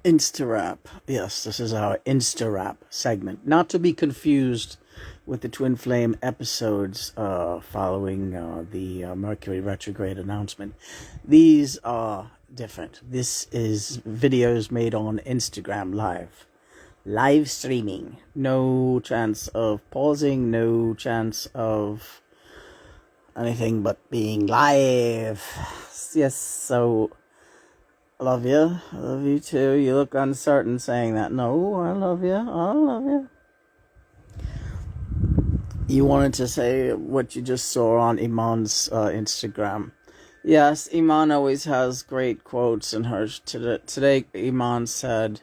Insta Rap. Yes, this is our Insta Rap segment. Not to be confused with the Twin Flame episodes following the Mercury retrograde announcement. These are different. This is videos made on Instagram Live. Live streaming. No chance of pausing, no chance of anything but being live. Yes, so I love you. I love you too. You look uncertain saying that. No, I love you. I love you. You wanted to say what you just saw on Iman's Instagram. Yes, Iman always has great quotes in hers. Today, Iman said,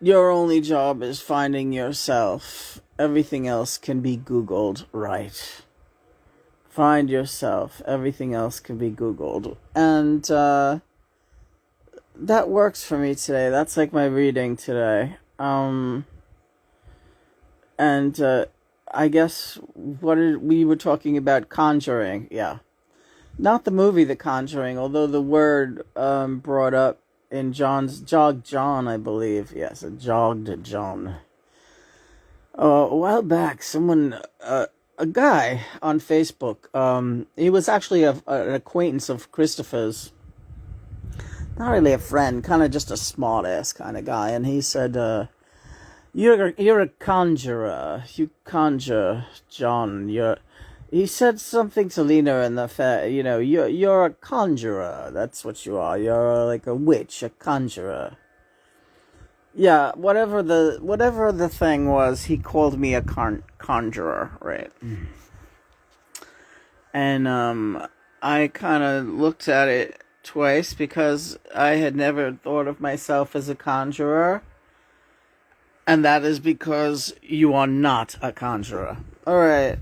"Your only job is finding yourself. Everything else can be Googled, right? Find yourself. Everything else can be Googled." And that works for me today. That's like my reading today. I guess we were talking about Conjuring. Yeah. Not the movie The Conjuring, although the word brought up in jogged John, I believe. Yes, it jogged John. A while back, a guy on Facebook, he was actually an acquaintance of Christopher's. Not really a friend, kind of just a smart-ass kind of guy. And he said, you're a conjurer. You conjure, John. He said something to Lena in the you're a conjurer. That's what you are. You're like a witch, a conjurer. Yeah, whatever the thing was, he called me a conjurer, right? And I kind of looked at it twice because I had never thought of myself as a conjurer. And that is because you are not a conjurer. Alright.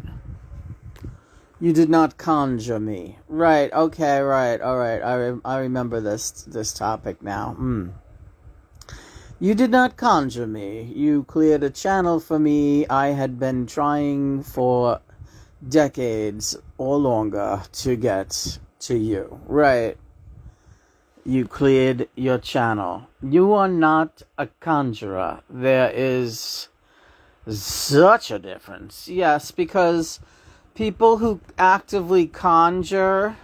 You did not conjure me. Right, okay, right, alright. I remember this topic now. You did not conjure me. You cleared a channel for me. I had been trying for decades or longer to get to you. Right. You cleared your channel. You are not a conjurer. There is such a difference. Yes, because people who actively conjure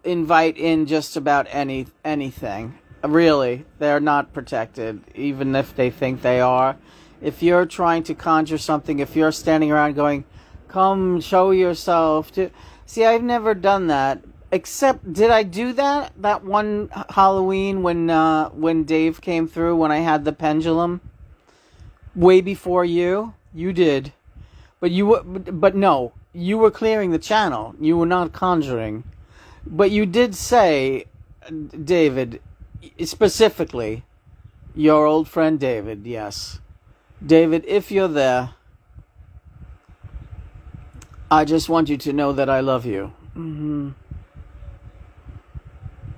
invite in just about anything. Really, they're not protected, even if they think they are. If you're trying to conjure something, if you're standing around going, "Come, show yourself," see, I've never done that. Except, did I do that one Halloween when Dave came through, when I had the pendulum? Way before you? You did. But no, you were clearing the channel. You were not conjuring. But you did say, David, specifically, your old friend David, yes. David, if you're there, I just want you to know that I love you.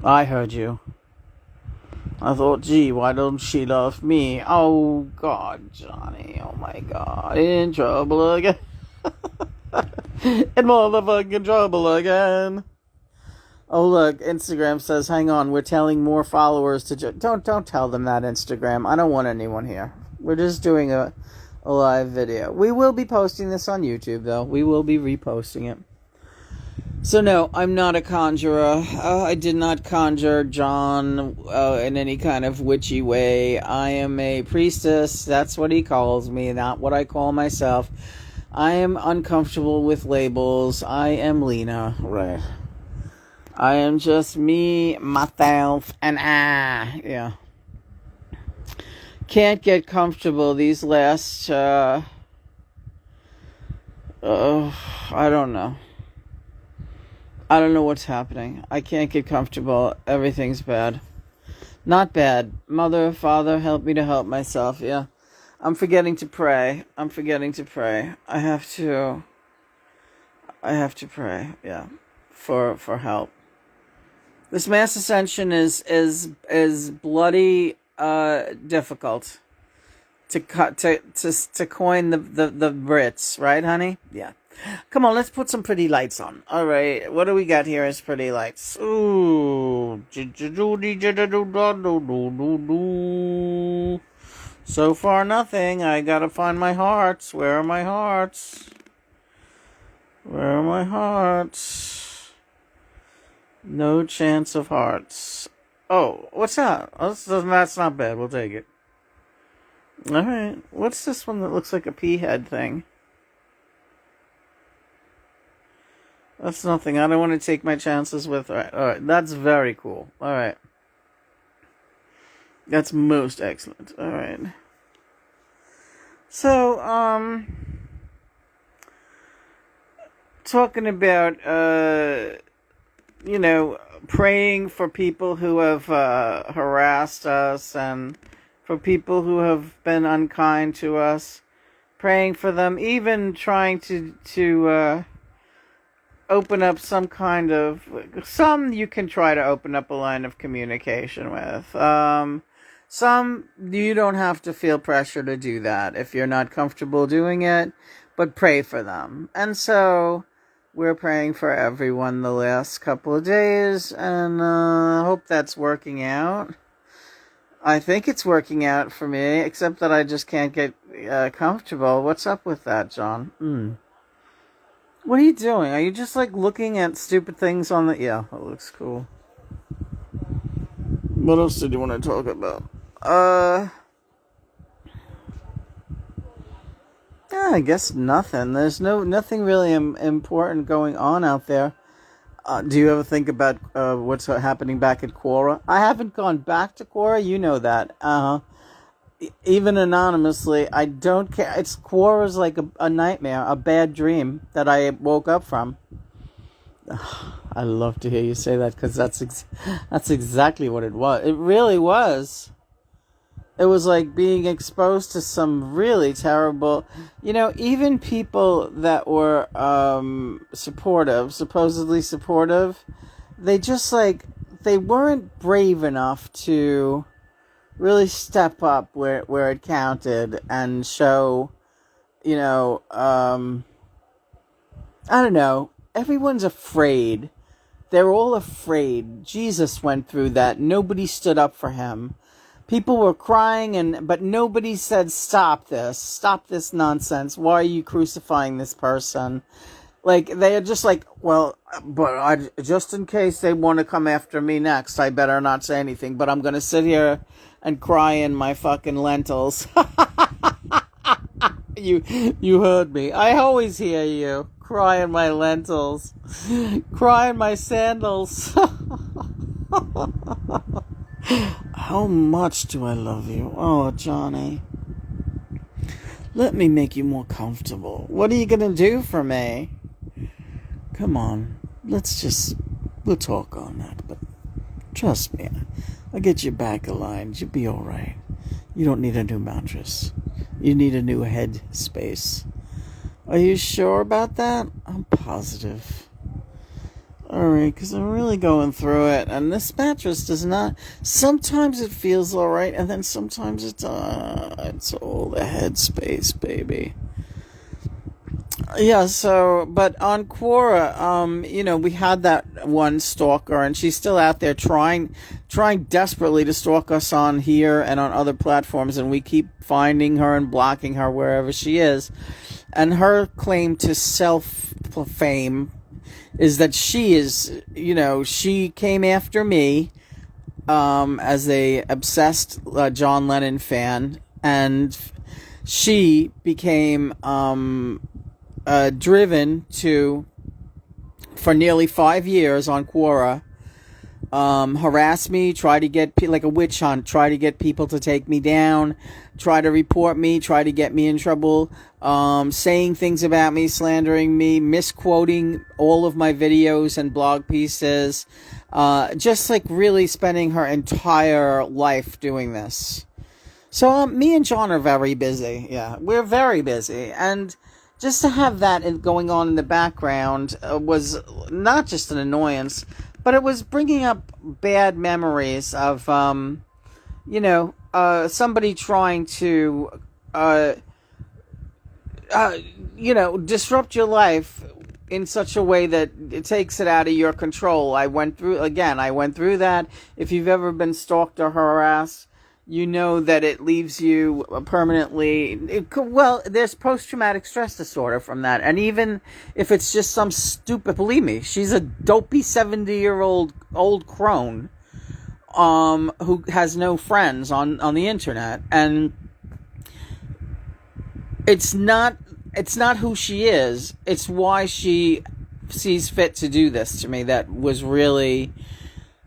I heard you. I thought, gee, why don't she love me? Oh, God, Johnny. Oh, my God. In trouble again. In motherfucking trouble again. Oh, look, Instagram says, hang on, we're telling more followers to... Don't tell them that, Instagram. I don't want anyone here. We're just doing a live video. We will be posting this on YouTube, though. We will be reposting it. So, no, I'm not a conjurer. I did not conjure John in any kind of witchy way. I am a priestess. That's what he calls me, not what I call myself. I am uncomfortable with labels. I am Lena. Right. I am just me, myself, and I. Yeah. Can't get comfortable these last, I don't know. I don't know what's happening. I can't get comfortable. Everything's bad. Not bad. Mother, Father, help me to help myself. Yeah. I'm forgetting to pray. I have to pray. Yeah. For help. This mass ascension is bloody difficult to coin the Brits, right, honey? Yeah. Come on, let's put some pretty lights on. All right, what do we got here as pretty lights? Ooh. So far, nothing. I gotta find my hearts. Where are my hearts? Where are my hearts? No chance of hearts. Oh, what's that? Oh, that's not bad. We'll take it. All right. What's this one that looks like a pea head thing? That's nothing. I don't want to take my chances with... All right. That's very cool. All right. That's most excellent. All right. So, talking about, praying for people who have harassed us and for people who have been unkind to us. Praying for them, even trying to open up some kind of... Some you can try to open up a line of communication with. Some you don't have to feel pressure to do that if you're not comfortable doing it, but pray for them. And so we're praying for everyone the last couple of days, and hope that's working out. I think it's working out for me, except that I just can't get comfortable. What's up with that, John? What are you doing? Are you just, looking at stupid things on the... Yeah, that looks cool. What else did you want to talk about? Yeah, I guess nothing. There's nothing really important going on out there. Do you ever think about what's happening back at Quora? I haven't gone back to Quora. You know that. Even anonymously, I don't care. Quora's like a nightmare, a bad dream that I woke up from. I love to hear you say that, because that's exactly what it was. It really was. It was like being exposed to some really terrible... even people that were supposedly supportive, they just they weren't brave enough to really step up where it counted and show, I don't know. Everyone's afraid. They're all afraid. Jesus went through that. Nobody stood up for him. People were crying, but nobody said, stop this nonsense. Why are you crucifying this person? They are just well, but just in case they want to come after me next, I better not say anything, but I'm going to sit here and cry in my fucking lentils. You heard me. I always hear you. Cry in my lentils. Cry in my sandals. How much do I love you? Oh, Johnny. Let me make you more comfortable. What are you going to do for me? Come on. We'll talk on that, but trust me. I'll get you back aligned. You'll be alright. You don't need a new mattress. You need a new head space. Are you sure about that? I'm positive. Alright, because I'm really going through it, and this mattress does not... Sometimes it feels alright, and then sometimes it's all the head space, baby. Yeah, so, but on Quora, we had that one stalker, and she's still out there trying desperately to stalk us on here and on other platforms, and we keep finding her and blocking her wherever she is. And her claim to self-fame is that she is, she came after me as a obsessed John Lennon fan, and she became driven to, for nearly 5 years on Quora, harass me, try to get, like a witch hunt, try to get people to take me down, try to report me, try to get me in trouble, saying things about me, slandering me, misquoting all of my videos and blog pieces, just really spending her entire life doing this. So me and John are very busy. Yeah, we're very busy. And just to have that going on in the background was not just an annoyance, but it was bringing up bad memories of, somebody trying to disrupt your life in such a way that it takes it out of your control. I went through that. If you've ever been stalked or harassed, you know that it leaves you permanently. There's post-traumatic stress disorder from that. And even if it's just some stupid, believe me, she's a dopey 70-year-old old crone who has no friends on the internet. And it's not who she is. It's why she sees fit to do this to me that was really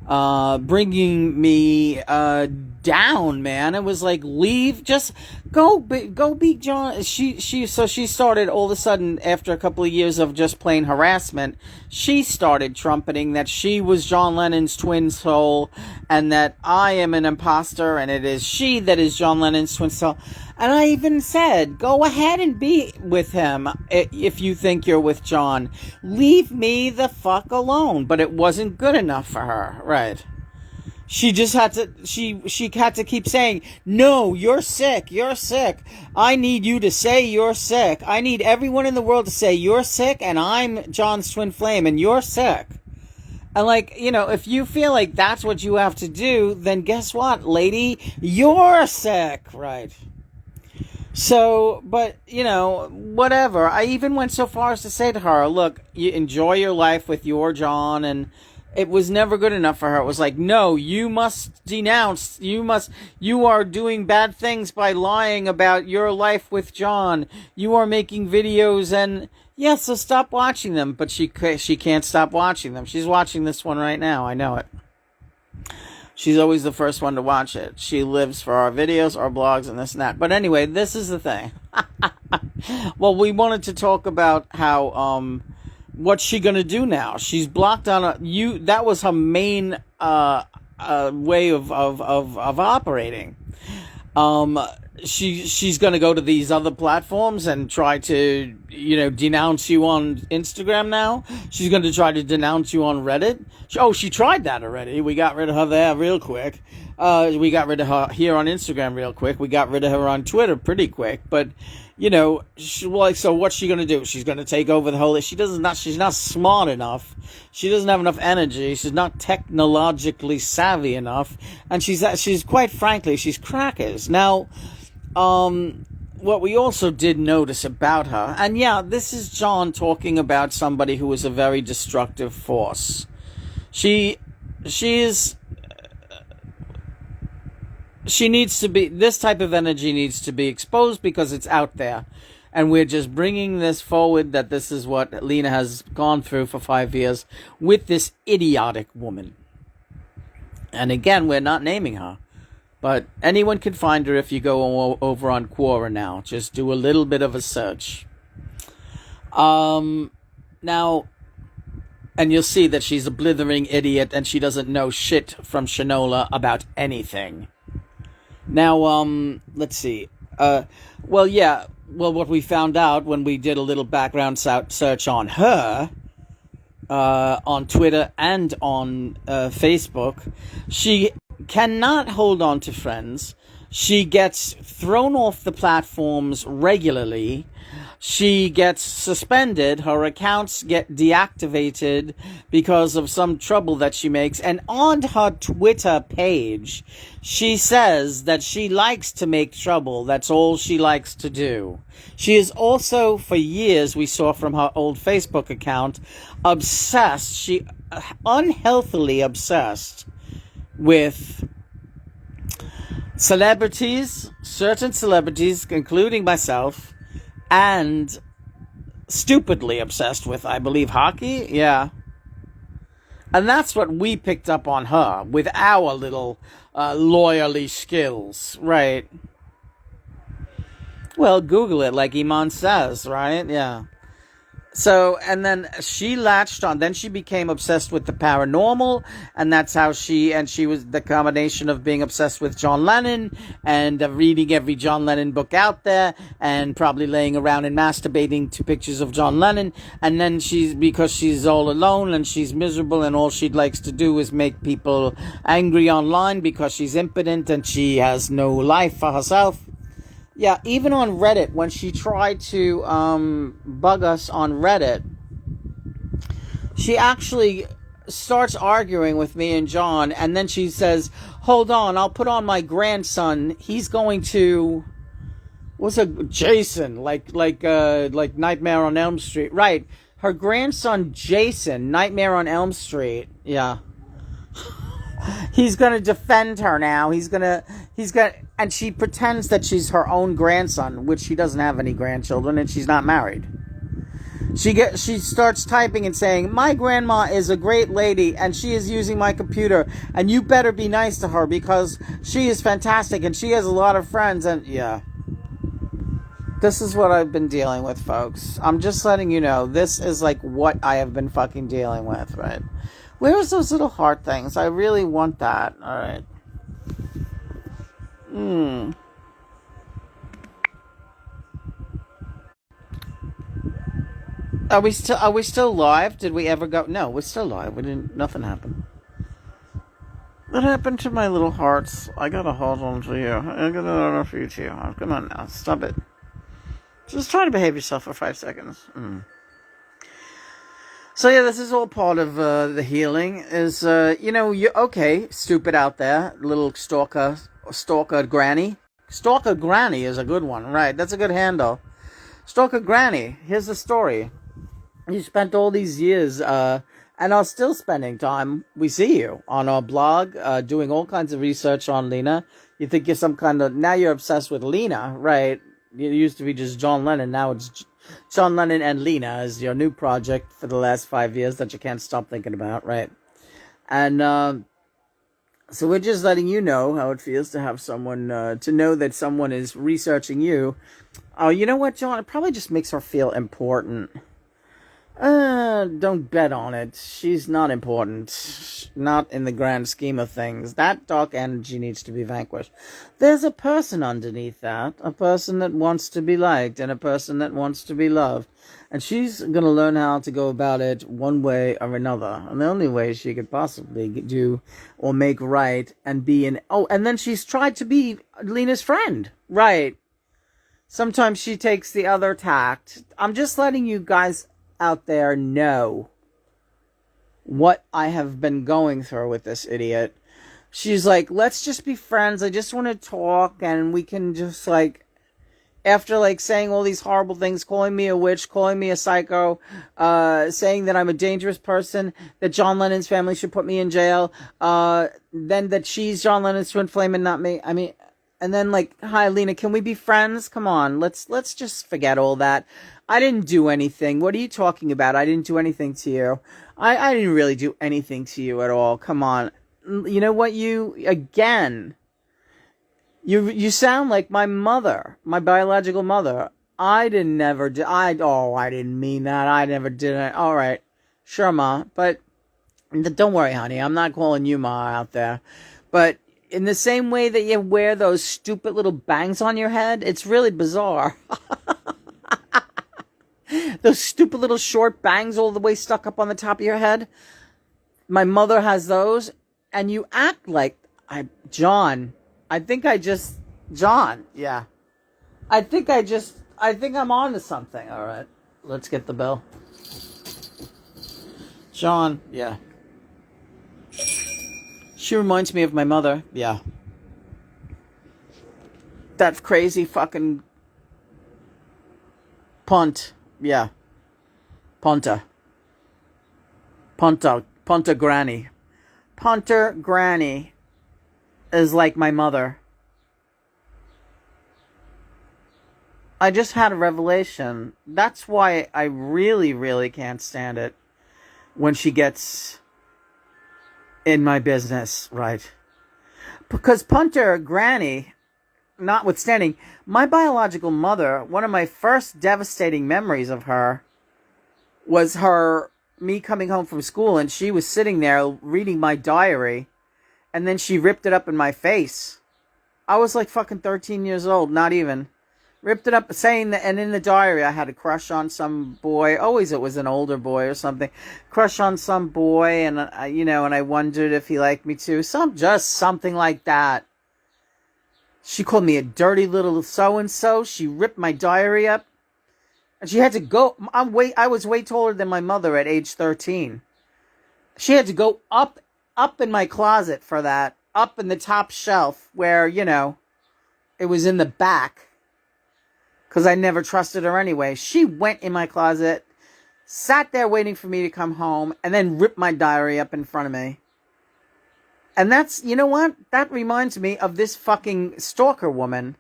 bringing me down, man. It was like, leave, just go be John. She started all of a sudden, after a couple of years of just plain harassment, she started trumpeting that she was John Lennon's twin soul, and that I am an imposter, and it is she that is John Lennon's twin soul. And I even said, go ahead and be with him if you think you're with John. Leave me the fuck alone. But it wasn't good enough for her, right? She just had to, she had to keep saying, no, you're sick. I need you to say you're sick. I need everyone in the world to say you're sick, and I'm John's twin flame, and you're sick. And if you feel like that's what you have to do, then guess what, lady? You're sick, right? So, but, whatever. I even went so far as to say to her, look, you enjoy your life with your John, and it was never good enough for her. It was like, no, you must denounce, you are doing bad things by lying about your life with John. You are making videos, and so stop watching them. But she can't stop watching them. She's watching this one right now. I know it. She's always the first one to watch it. She lives for our videos, our blogs, and this and that. But anyway, this is the thing. Well, we wanted to talk about how, what's she gonna do now? She's blocked on that was her main, way of operating. She's gonna go to these other platforms and try to, denounce you on Instagram now. She's gonna try to denounce you on Reddit. She tried that already. We got rid of her there real quick. We got rid of her here on Instagram real quick. We got rid of her on Twitter pretty quick. But, so what's she gonna do? She's gonna take over the whole. She's not smart enough. She doesn't have enough energy. She's not technologically savvy enough. And she's quite frankly, she's crackers. Now, what we also did notice about her, and this is John talking about somebody who is a very destructive force. She needs to be, this type of energy needs to be exposed because it's out there. And we're just bringing this forward, that this is what Lena has gone through for 5 years with this idiotic woman. And again, we're not naming her. But anyone can find her if you go over on Quora now. Just do a little bit of a search. Now, and you'll see that she's a blithering idiot and she doesn't know shit from Shinola about anything. Now, let's see. What we found out when we did a little background search on her, on Twitter and on Facebook, she cannot hold on to friends. She gets thrown off the platforms regularly. She gets suspended. Her accounts get deactivated because of some trouble that she makes. And on her Twitter page, she says that she likes to make trouble. That's all she likes to do. She is also, for years, we saw from her old Facebook account, obsessed. She unhealthily obsessed with celebrities, certain celebrities, including myself, and stupidly obsessed with, I believe, hockey. Yeah. And that's what we picked up on her with our little lawyerly skills, right? Well, Google it, like Iman says, right? Yeah. So, and then she latched on. Then she became obsessed with the paranormal, and that's how she was the combination of being obsessed with John Lennon and reading every John Lennon book out there, and probably laying around and masturbating to pictures of John Lennon. And then because she's all alone and she's miserable, and all she likes to do is make people angry online because she's impotent and she has no life for herself. Yeah, even on Reddit, when she tried to bug us on Reddit, she actually starts arguing with me and John, and then she says, hold on, I'll put on my grandson. He's going to... What's a Jason? Like Nightmare on Elm Street. Right. Her grandson, Jason, Nightmare on Elm Street. Yeah. He's gonna defend her now. And she pretends that she's her own grandson, which she doesn't have any grandchildren, and she's not married. She starts typing and saying, my grandma is a great lady, and she is using my computer, and you better be nice to her, because she is fantastic, and she has a lot of friends, and yeah. This is what I've been dealing with, folks. I'm just letting you know, this is like what I have been fucking dealing with, right? Where's those little heart things? I really want that. Alright. Are we still live? Did we ever go? No, we're still live. Nothing happened. What happened to my little hearts? I gotta hold on to you. I gotta hold on for you too. Come on now. Stop it. Just try to behave yourself for 5 seconds. So yeah, this is all part of the healing. Is you okay? Stupid out there, little stalker granny. Stalker granny is a good one, right? That's a good handle. Stalker granny. Here's the story. You spent all these years, and are still spending time. We see you on our blog, doing all kinds of research on Lena. You think you're some kind of... Now you're obsessed with Lena, right? It used to be just John Lennon. Now it's John Lennon and Lena is your new project for the last 5 years that you can't stop thinking about, right? And so we're just letting you know how it feels to have someone, to know that someone is researching you. Oh, you know what, John? It probably just makes her feel important. Don't bet on it. She's not important. Not in the grand scheme of things. That dark energy needs to be vanquished. There's a person underneath that. A person that wants to be liked and a person that wants to be loved. And she's going to learn how to go about it one way or another. And the only way she could possibly do or make right and be in... Oh, and then she's tried to be Lena's friend. Right. Sometimes she takes the other tact. I'm just letting you guys out there know what I have been going through with this idiot. She's like, let's just be friends. I just want to talk, and we can just, like, after, like, saying all these horrible things, calling me a witch, calling me a psycho, saying that I'm a dangerous person, that John Lennon's family should put me in jail, then that she's John Lennon's twin flame and not me. I mean, and then, like, hi, Lena, can we be friends? Come on, let's just forget all that. I didn't do anything. What are you talking about? I didn't do anything to you. I didn't really do anything to you at all. Come on. You know what? You sound like my mother, my biological mother. I didn't mean that. I never did it. All right. Sure, Ma. But don't worry, honey. I'm not calling you Ma out there. But in the same way that you wear those stupid little bangs on your head, it's really bizarre. Those stupid little short bangs all the way stuck up on the top of your head. My mother has those. And you act like... John. I think I'm on to something. All right. Let's get the bell. John. Yeah. She reminds me of my mother. Yeah. That crazy fucking... punt. Yeah. Punter Granny. Punter Granny is like my mother. I just had a revelation. That's why I really, really can't stand it when she gets in my business, right? Because Punter Granny, notwithstanding, my biological mother, one of my first devastating memories of her was me coming home from school, and she was sitting there reading my diary, and then she ripped it up in my face. I was like fucking 13 years old, not even. Ripped it up, saying that, and in the diary I had a crush on some boy. Always it was an older boy or something. Crush on some boy, and and I wondered if he liked me too. Just something like that. She called me a dirty little so-and-so. She ripped my diary up. And she had to go. I was way taller than my mother at age 13. She had to go up in my closet for that. Up in the top shelf where, it was in the back. Because I never trusted her anyway. She went in my closet, sat there waiting for me to come home, and then ripped my diary up in front of me. And that's, you know what? That reminds me of this fucking stalker woman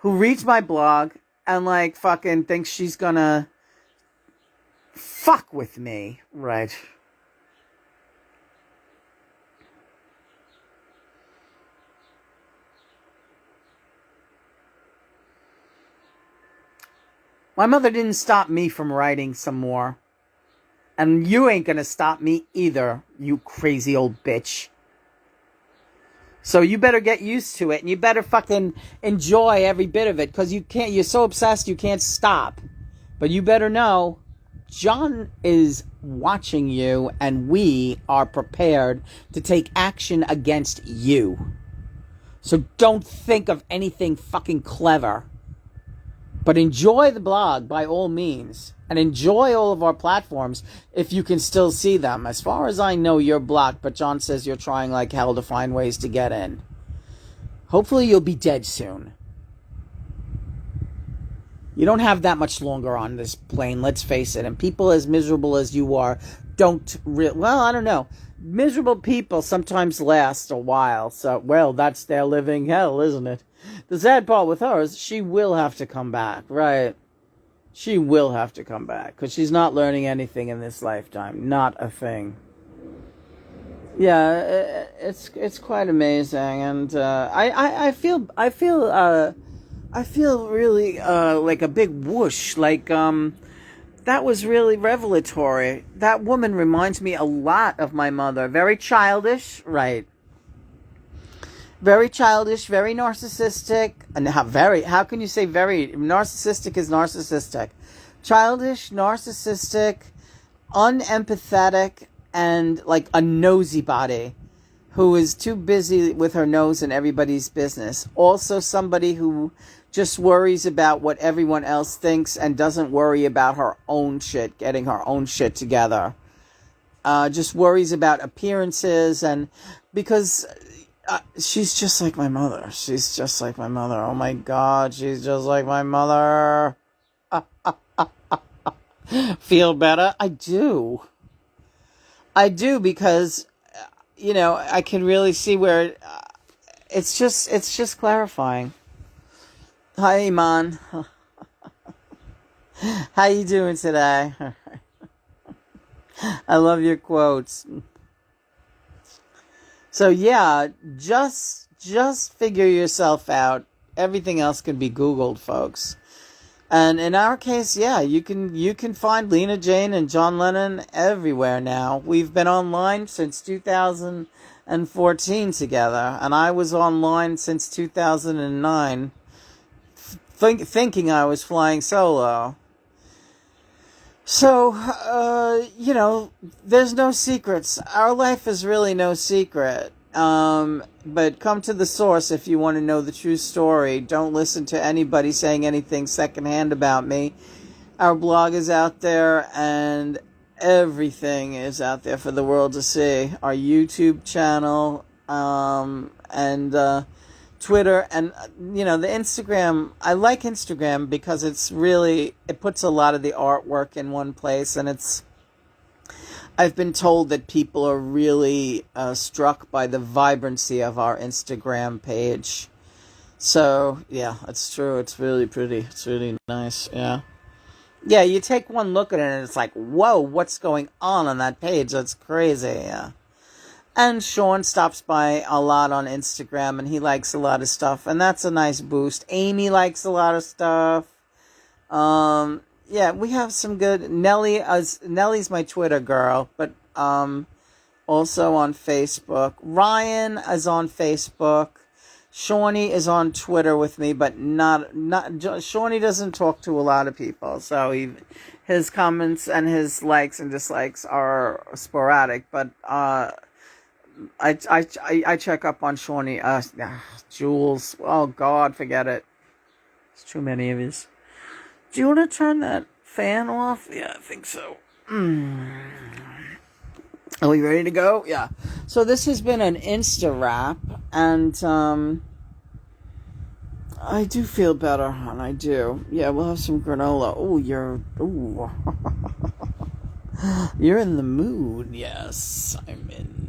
who reads my blog and, like, fucking thinks she's gonna fuck with me. Right. My mother didn't stop me from writing some more. And you ain't gonna stop me either, you crazy old bitch. So you better get used to it, and you better fucking enjoy every bit of it, because you're so obsessed you can't stop. But you better know, John is watching you, and we are prepared to take action against you. So don't think of anything fucking clever. But enjoy the blog by all means. And enjoy all of our platforms if you can still see them. As far as I know, you're blocked, but John says you're trying like hell to find ways to get in. Hopefully you'll be dead soon. You don't have that much longer on this plane, let's face it. And people as miserable as you are well, I don't know. Miserable people sometimes last a while. So, well, that's their living hell, isn't it? The sad part with her is she will have to come back, right? She will have to come back because she's not learning anything in this lifetime. Not a thing. Yeah, it's quite amazing, and I feel really like a big whoosh. Like that was really revelatory. That woman reminds me a lot of my mother. Very childish, right? Very childish, very narcissistic, and how can you say very narcissistic is narcissistic? Childish, narcissistic, unempathetic, and like a nosy body who is too busy with her nose in everybody's business. Also somebody who just worries about what everyone else thinks and doesn't worry about her own shit, getting her own shit together. Just worries about appearances, and because she's just like my mother. She's just like my mother. Oh my God, she's just like my mother. Feel better? I do. Because, I can really see where it's just clarifying. Hi, Iman. How you doing today? I love your quotes. So yeah, just figure yourself out. Everything else can be Googled, folks. And in our case, yeah, you can find Lena Jane and John Lennon everywhere now. We've been online since 2014 together, and I was online since 2009, thinking I was flying solo. So, there's no secrets. Our life is really no secret. But come to the source if you want to know the true story. Don't listen to anybody saying anything secondhand about me. Our blog is out there, and everything is out there for the world to see. Our YouTube channel, and Twitter, and the Instagram. I like Instagram because it puts a lot of the artwork in one place, and I've been told that people are really struck by the vibrancy of our Instagram page. So yeah, it's true. It's really pretty. It's really nice. Yeah, you take one look at it and it's like, whoa, what's going on that page? That's crazy. Yeah. And Sean stops by a lot on Instagram, and he likes a lot of stuff, and that's a nice boost. Amy likes a lot of stuff. Yeah, we have some good. Nellie's my Twitter girl, but also on Facebook. Ryan is on Facebook. Shawnee is on Twitter with me, but not. Shawnee doesn't talk to a lot of people, so his comments and his likes and dislikes are sporadic. But I check up on Shawnee. Jules. Oh God, forget it. There's too many of these. Do you want to turn that fan off? Yeah, I think so. Are we ready to go? Yeah. So this has been an Insta wrap, and I do feel better, hon. I do. Yeah, we'll have some granola. You're in the mood. Yes, I'm in